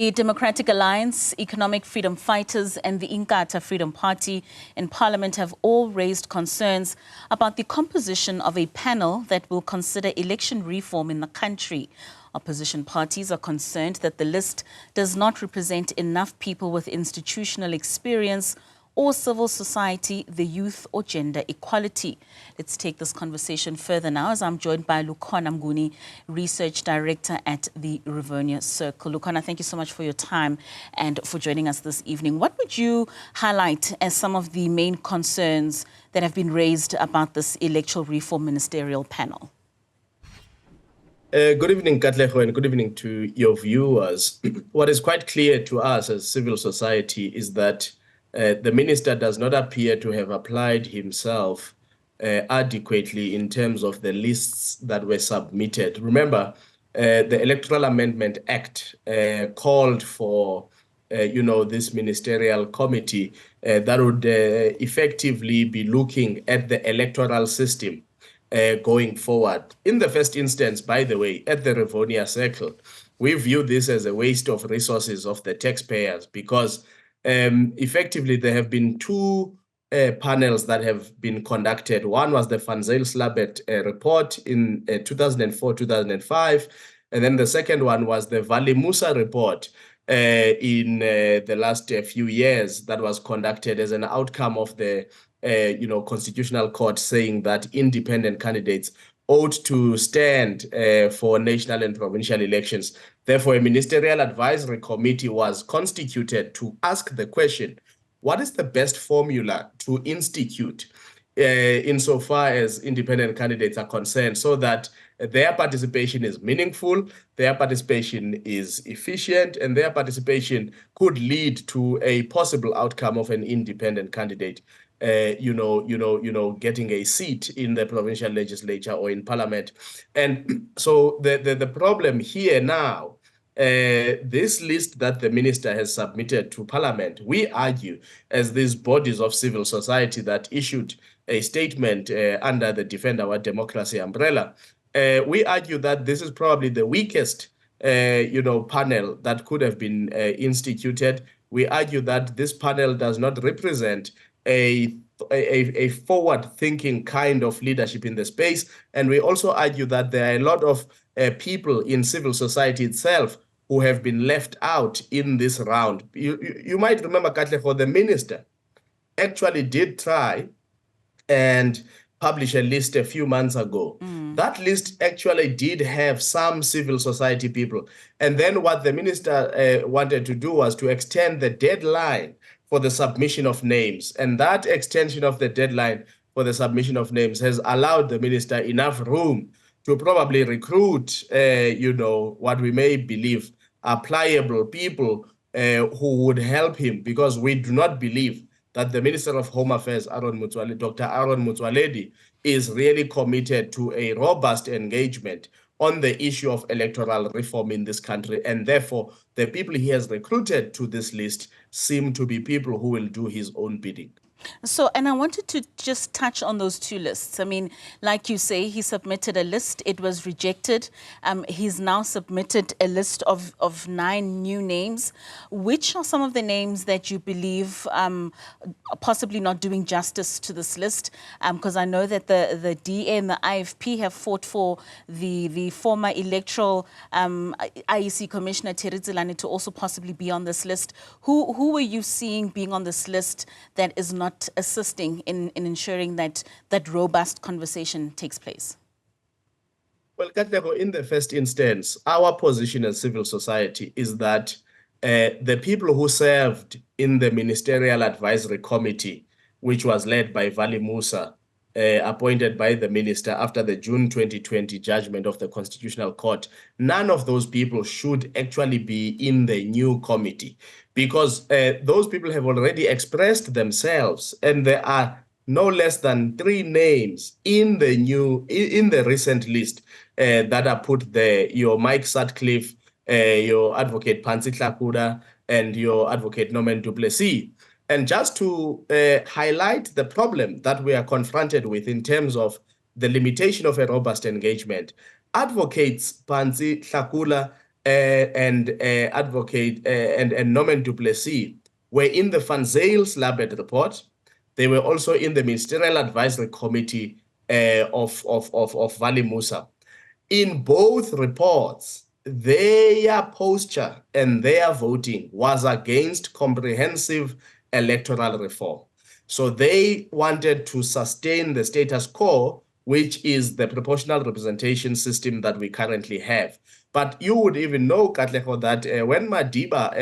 The Democratic Alliance, Economic Freedom Fighters and the Inkatha Freedom Party in Parliament have all raised concerns about the composition of a panel that will consider election reform in the country. Opposition parties are concerned that the list does not represent enough people with institutional experience or civil society, the youth or gender equality. Let's take this conversation further now as I'm joined by Lukhona Mnguni, Research Director at the Rivonia Circle. Lukhona, thank you so much for your time and for joining us this evening. What would you highlight as some of the main concerns that have been raised about this electoral reform ministerial panel? Good evening, Katlego, and good evening to your viewers. What is quite clear to us as civil society is that the minister does not appear to have applied himself adequately in terms of the lists that were submitted. Remember, the Electoral Amendment Act called for, this ministerial committee that would effectively be looking at the electoral system going forward. In the first instance, by the way, at the Rivonia Circle, we view this as a waste of resources of the taxpayers because effectively, there have been two panels that have been conducted. One was the Van Zyl-Slabbert report in 2004-2005, and then the second one was the Vali Musa report in the last few years that was conducted as an outcome of the Constitutional Court saying that independent candidates ought to stand for national and provincial elections. Therefore, a ministerial advisory committee was constituted to ask the question, what is the best formula to institute insofar as independent candidates are concerned so that their participation is meaningful, their participation is efficient, and their participation could lead to a possible outcome of an independent candidate getting a seat in the provincial legislature or in parliament. And so the problem here now, this list that the minister has submitted to parliament, we argue as these bodies of civil society that issued a statement under the Defend Our Democracy umbrella, we argue that this is probably the weakest panel that could have been instituted. We argue that this panel does not represent a forward-thinking kind of leadership in the space. And we also argue that there are a lot of people in civil society itself who have been left out in this round. You might remember, Katlego, the minister actually did try and publish a list a few months ago. That list actually did have some civil society people. And then what the minister wanted to do was to extend the deadline for the submission of names. And that extension of the deadline for the submission of names has allowed the minister enough room to probably recruit, what we may believe are pliable people who would help him, because we do not believe that the Minister of Home Affairs, Dr. Aaron Motsoaledi, is really committed to a robust engagement on the issue of electoral reform in this country. And therefore, the people he has recruited to this list seem to be people who will do his own bidding. So, and I wanted to just touch on those two lists. I mean, like you say, he submitted a list, it was rejected. He's now submitted a list of 9 new names. Which are some of the names that you believe are possibly not doing justice to this list? Because I know that the DA and the IFP have fought for the former electoral IEC Commissioner Terry Tsilane to also possibly be on this list. Who were you seeing being on this list that is not assisting in ensuring that robust conversation takes place? Well, Katlego, in the first instance, our position as civil society is that the people who served in the Ministerial Advisory Committee, which was led by Vali Musa, appointed by the minister after the June 2020 judgment of the Constitutional Court, none of those people should actually be in the new committee, because those people have already expressed themselves, and there are no less than 3 names in the recent list that are put there. Your Mike Sutcliffe, your advocate Phansi Hlakula, and your advocate Norman du Plessis. And just to highlight the problem that we are confronted with in terms of the limitation of a robust engagement, advocates Phansi Hlakula and advocate and Norman du Plessis were in the Van Zyl-Slabbert report. They were also in the Ministerial Advisory Committee of Vali Musa. In both reports, their posture and their voting was against comprehensive electoral reform. So they wanted to sustain the status quo, which is the proportional representation system that we currently have. But you would even know, Katlego, that when Madiba,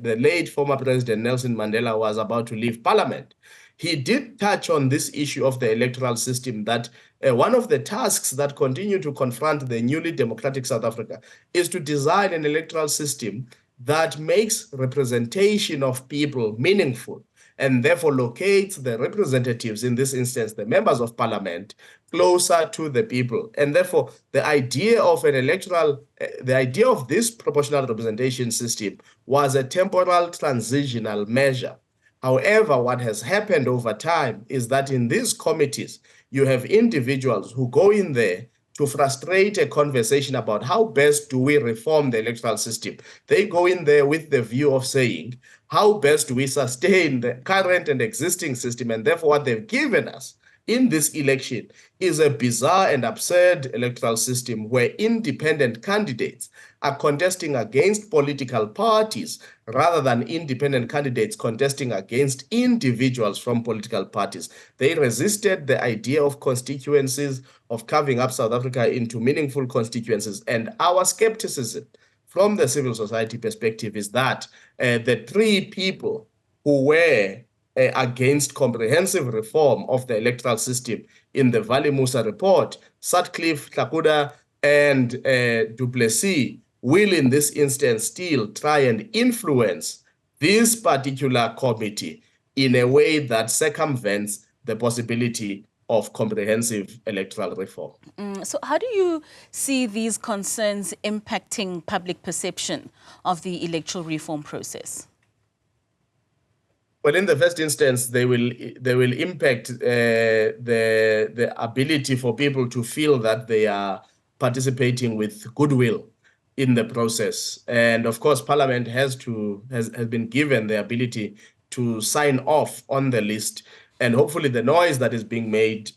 the late former President Nelson Mandela, was about to leave Parliament, he did touch on this issue of the electoral system, that one of the tasks that continue to confront the newly democratic South Africa is to design an electoral system that makes representation of people meaningful and therefore locates the representatives, in this instance, the members of parliament, closer to the people. And therefore, the idea of an electoral, the idea of this proportional representation system was a temporal transitional measure. However, what has happened over time is that in these committees, you have individuals who go in there to frustrate a conversation about how best do we reform the electoral system. They go in there with the view of saying, how best do we sustain the current and existing system? And therefore, what they've given us in this election is a bizarre and absurd electoral system where independent candidates are contesting against political parties rather than independent candidates contesting against individuals from political parties. They resisted the idea of constituencies, of carving up South Africa into meaningful constituencies. And our skepticism from the civil society perspective is that the three people who were against comprehensive reform of the electoral system in the Vali Musa report, Sutcliffe, Tlakuda, and du Plessis, will in this instance still try and influence this particular committee in a way that circumvents the possibility of comprehensive electoral reform. So how do you see these concerns impacting public perception of the electoral reform process? Well, in the first instance, they will impact the ability for people to feel that they are participating with goodwill in the process. And of course, Parliament has been given the ability to sign off on the list. And hopefully the noise that is being made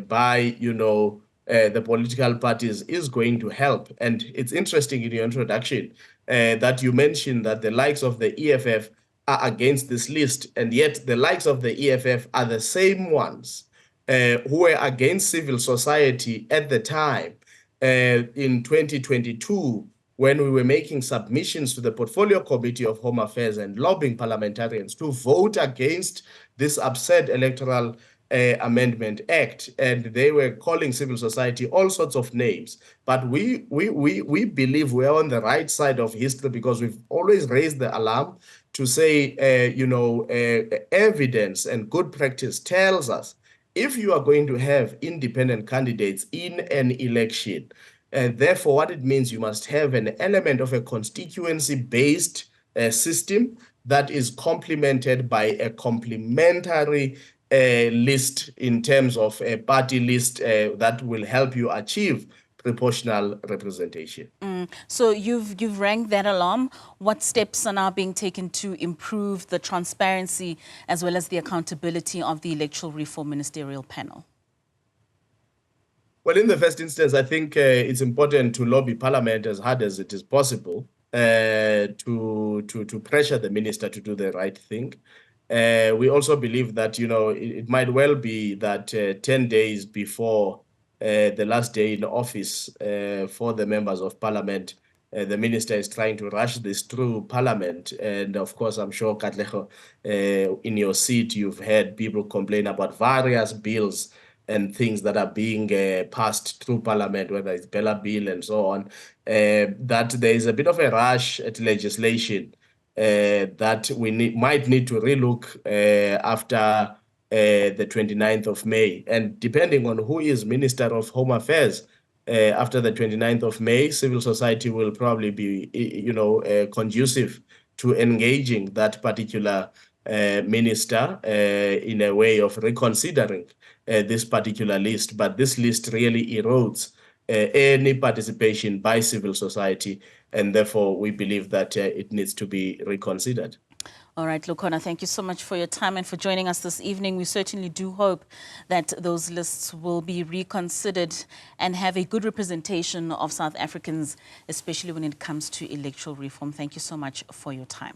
by, the political parties is going to help. And it's interesting in your introduction that you mentioned that the likes of the EFF are against this list, and yet the likes of the EFF are the same ones who were against civil society at the time in 2022, when we were making submissions to the Portfolio Committee of Home Affairs and lobbying parliamentarians to vote against this absurd electoral Amendment Act, and they were calling civil society all sorts of names. But we believe we're on the right side of history because we've always raised the alarm to say, evidence and good practice tells us if you are going to have independent candidates in an election, therefore what it means, you must have an element of a constituency-based system that is complemented by a complementary list in terms of a party list that will help you achieve proportional representation. So you've rang that alarm. What steps are now being taken to improve the transparency as well as the accountability of the electoral reform ministerial panel? Well, in the first instance, I think it's important to lobby Parliament as hard as it is possible to pressure the minister to do the right thing. We also believe that, it might well be that 10 days before the last day in office for the members of Parliament, the minister is trying to rush this through Parliament. And of course, I'm sure, Katlego, in your seat, you've heard people complain about various bills and things that are being passed through Parliament, whether it's Bella Bill and so on, that there is a bit of a rush at legislation that we might need to relook after the 29th of May. And depending on who is Minister of Home Affairs after the 29th of May, civil society will probably be, conducive to engaging that particular minister in a way of reconsidering this particular list. But this list really erodes any participation by civil society, and therefore we believe that it needs to be reconsidered. All right, Lukhona, thank you so much for your time and for joining us this evening. We certainly do hope that those lists will be reconsidered and have a good representation of South Africans, especially when it comes to electoral reform. Thank you so much for your time.